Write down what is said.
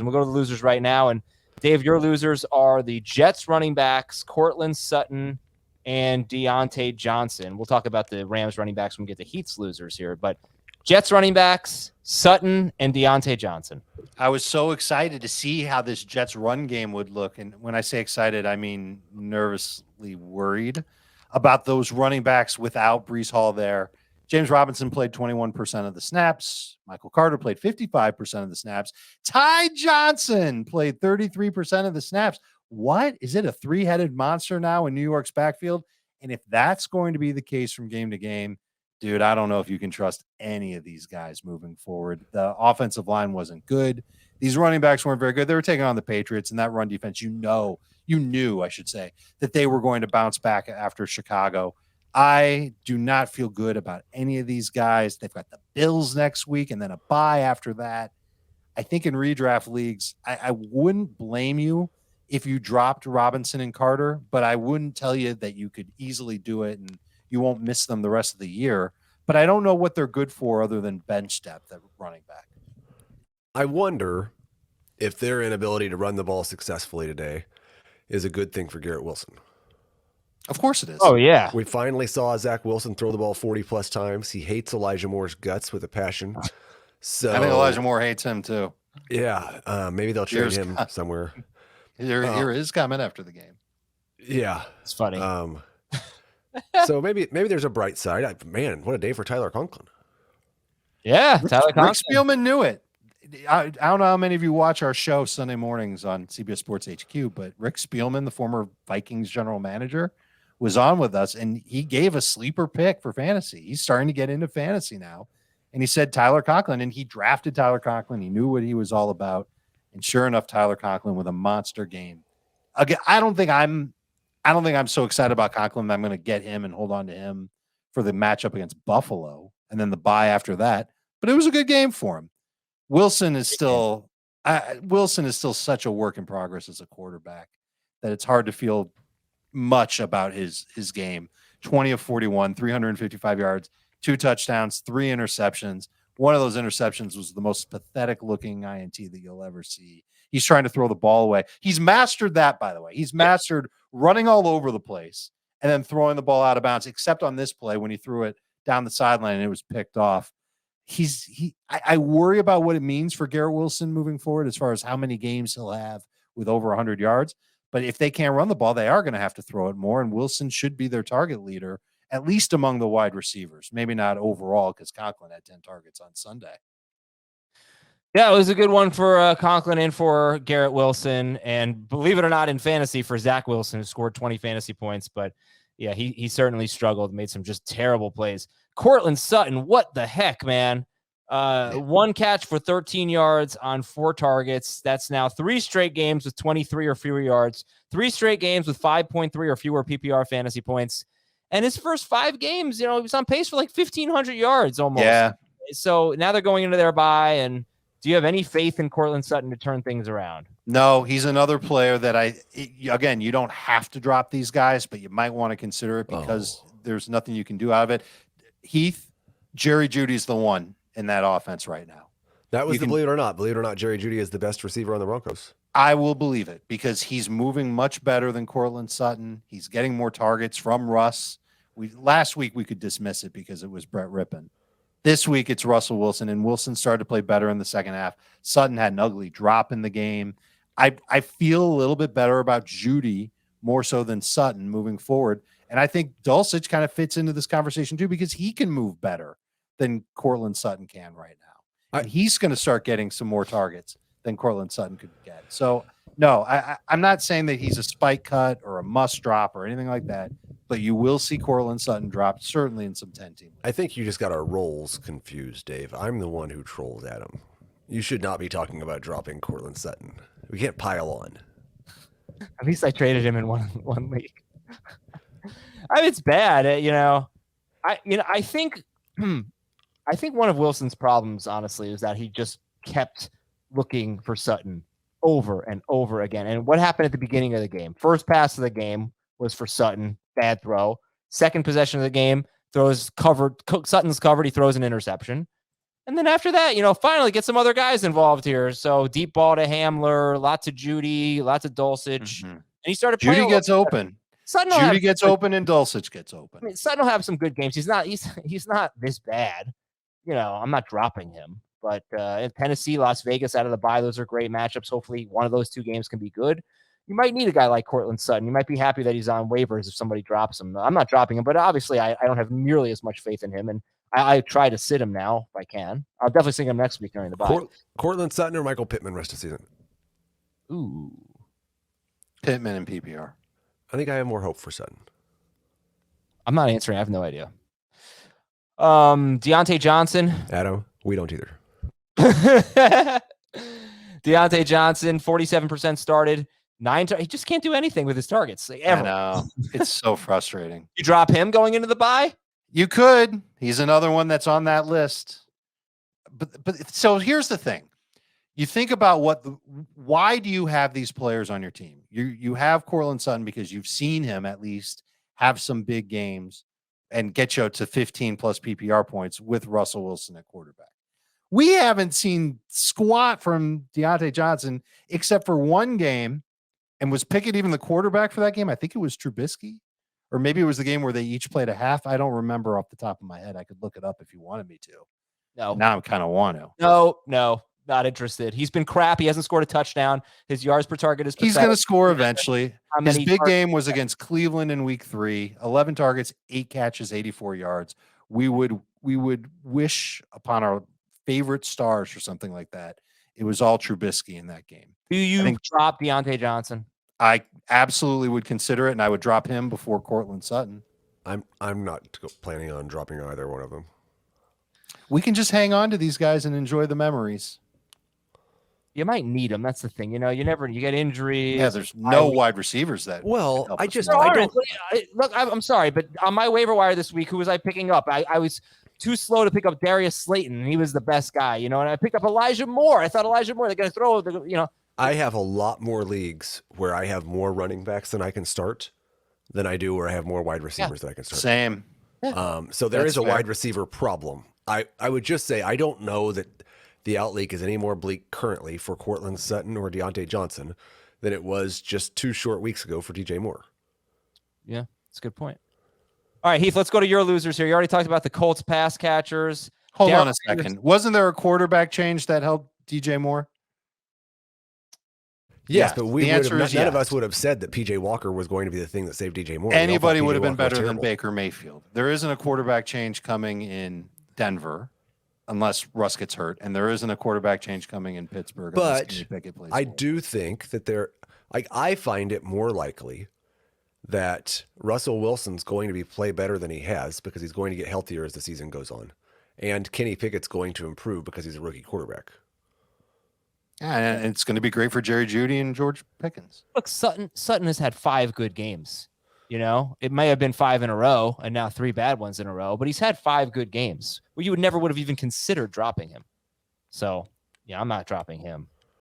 And we'll go to the losers right now. And Dave, your losers are the Jets running backs, Cortland Sutton and Deontay Johnson. We'll talk about the Rams running backs when we get to Heat's losers here. But Jets running backs, Sutton and Deontay Johnson. I was so excited to see how this Jets run game would look. And when I say excited, I mean nervously worried about those running backs without Breece Hall there. James Robinson played 21% of the snaps. Michael Carter played 55% of the snaps. Ty Johnson played 33% of the snaps. What? Is it a three-headed monster now in New York's backfield? And if that's going to be the case from game to game, dude, I don't know if you can trust any of these guys moving forward. The offensive line wasn't good. These running backs weren't very good. They were taking on the Patriots, and that run defense, you knew, I should say, that they were going to bounce back after Chicago. I do not feel good about any of these guys. They've got the Bills next week and then a bye after that. I think in redraft leagues, I wouldn't blame you if you dropped Robinson and Carter, but I wouldn't tell you that you could easily do it and you won't miss them the rest of the year. But I don't know what they're good for other than bench depth at running back. I wonder if their inability to run the ball successfully today is a good thing for Garrett Wilson. Of course it is. Oh, yeah. We finally saw Zach Wilson throw the ball 40-plus times. He hates Elijah Moore's guts with a passion. So I think Elijah Moore hates him too. Yeah, maybe they'll trade him somewhere. Hear his comment after the game. Yeah, it's funny. So maybe there's a bright side. Man, what a day for Tyler Conklin. Yeah, Tyler Conklin. Rick Spielman knew it. I don't know how many of you watch our show Sunday mornings on CBS Sports HQ, but Rick Spielman, the former Vikings general manager, was on with us, and he gave a sleeper pick for fantasy. He's starting to get into fantasy now, and he said Tyler Conklin, and he drafted Tyler Conklin. He knew what he was all about, and sure enough, Tyler Conklin with a monster game. Again, I don't think I'm so excited about Conklin that I'm going to get him and hold on to him for the matchup against Buffalo and then the bye after that. But it was a good game for him. Wilson is still such a work in progress as a quarterback that it's hard to feel much about his game. 20 of 41, 355 yards, 2 touchdowns, 3 interceptions. One of those interceptions was the most pathetic looking INT that you'll ever see. He's trying to throw the ball away. He's mastered that, by the way. He's mastered running all over the place and then throwing the ball out of bounds, except on this play when he threw it down the sideline and it was picked off. I worry about what it means for Garrett Wilson moving forward as far as how many games he'll have with over 100 yards. But if they can't run the ball, they are going to have to throw it more, and Wilson should be their target leader, at least among the wide receivers. Maybe not overall because Conklin had 10 targets on Sunday. Yeah, it was a good one for Conklin and for Garrett Wilson, and believe it or not, in fantasy for Zach Wilson, who scored 20 fantasy points. But yeah, he certainly struggled, made some just terrible plays. Cortland Sutton, what the heck, man? 1 catch for 13 yards on 4 targets. That's now 3 straight games with 23 or fewer yards, 3 straight games with 5.3 or fewer PPR fantasy points. And his first 5 games, he was on pace for like 1,500 yards almost. Yeah. So now they're going into their bye. And do you have any faith in Cortland Sutton to turn things around? No, he's another player that again, you don't have to drop these guys, but you might want to consider it because there's nothing you can do out of it. Heath, Jerry Jeudy's the one in that offense right now. That was believe it or not, Jerry Jeudy is the best receiver on the Broncos. I will believe it because he's moving much better than Cortland Sutton. He's getting more targets from Russ. Last week we could dismiss it because it was Brett Rippon. This week it's Russell Wilson, and Wilson started to play better in the second half. Sutton had an ugly drop in the game. I feel a little bit better about Jeudy more so than Sutton moving forward. And I think Dulcich kind of fits into this conversation too because he can move better than Cortland Sutton can right now. And he's going to start getting some more targets than Cortland Sutton could get. So, no, I'm not saying that he's a spike cut or a must drop or anything like that, but you will see Cortland Sutton drop certainly in some 10-team. I think you just got our roles confused, Dave. I'm the one who trolled Adam. You should not be talking about dropping Cortland Sutton. We can't pile on. At least I traded him in one league. I mean, it's bad. I think one of Wilson's problems, honestly, is that he just kept looking for Sutton over and over again. And what happened at the beginning of the game? First pass of the game was for Sutton, bad throw. Second possession of the game, Sutton's covered, he throws an interception. And then after that, finally get some other guys involved here. So deep ball to Hamler, lots of Judy, lots of Dulcich. And he started playing. Judy gets open. Judy gets open and Dulcich gets open. I mean, Sutton will have some good games. He's not this bad. I'm not dropping him. But in Tennessee, Las Vegas out of the bye, those are great matchups. Hopefully one of those two games can be good. You might need a guy like Cortland Sutton. You might be happy that he's on waivers if somebody drops him. I'm not dropping him, but obviously I don't have nearly as much faith in him. And I try to sit him now if I can. I'll definitely sing him next week during the bye. Cortland Sutton or Michael Pittman rest of the season? Ooh. Pittman and PPR. I think I have more hope for Sutton. I'm not answering. I have no idea. Deontay Johnson. Adam, we don't either. Deontay Johnson, 47% started. He just can't do anything with his targets. Ever. I know. It's so frustrating. You drop him going into the bye? You could. He's another one that's on that list. But so here's the thing. You think about why do you have these players on your team? You have Cortland Sutton because you've seen him at least have some big games and get you to 15 plus PPR points with Russell Wilson at quarterback. We haven't seen squat from Deontay Johnson except for one game. And was Pickett even the quarterback for that game? I think it was Trubisky. Or maybe it was the game where they each played a half. I don't remember off the top of my head. I could look it up if you wanted me to. No. Now I kind of want to. No, not interested. He's been crap. He hasn't scored a touchdown. His yards per target is pathetic. He's going to score eventually. His big game was against Cleveland in week 3. 11 targets, 8 catches, 84 yards. We would wish upon our favorite stars or something like that. It was all Trubisky in that game. Do you drop Deontay Johnson? I absolutely would consider it, and I would drop him before Cortland Sutton. I'm not planning on dropping either one of them. We can just hang on to these guys and enjoy the memories. You might need them. That's the thing. You get injuries. Yeah, there's no wide receivers that. Well, I don't. Look, I'm sorry, but on my waiver wire this week, who was I picking up? I was too slow to pick up Darius Slayton, and he was the best guy, and I picked up Elijah Moore. I thought Elijah Moore, they're going to throw, I have a lot more leagues where I have more running backs than I can start than I do where I have more wide receivers that I can start. Same. So there is a wide receiver problem. I would just say I don't know that the outlook is any more bleak currently for Cortland Sutton or Deontay Johnson than it was just 2 short weeks ago for DJ Moore. Yeah, that's a good point. All right, Heath, let's go to your losers here. You already talked about the Colts pass catchers. Hold on a second. Wasn't there a quarterback change that helped DJ Moore? Yes, but none of us would have said that PJ Walker was going to be the thing that saved DJ Moore. Anybody would have been better than Baker Mayfield. There isn't a quarterback change coming in Denver unless Russ gets hurt, and there isn't a quarterback change coming in Pittsburgh. But I do think that I find it more likely that Russell Wilson's going to play better than he has because he's going to get healthier as the season goes on, and Kenny Pickett's going to improve because he's a rookie quarterback. And it's going to be great for Jerry Jeudy and George Pickens. Look, Sutton has had 5 good games. It may have been 5 in a row and now 3 bad ones in a row, but he's had 5 good games where you would have even considered dropping him. So, yeah, I'm not dropping him.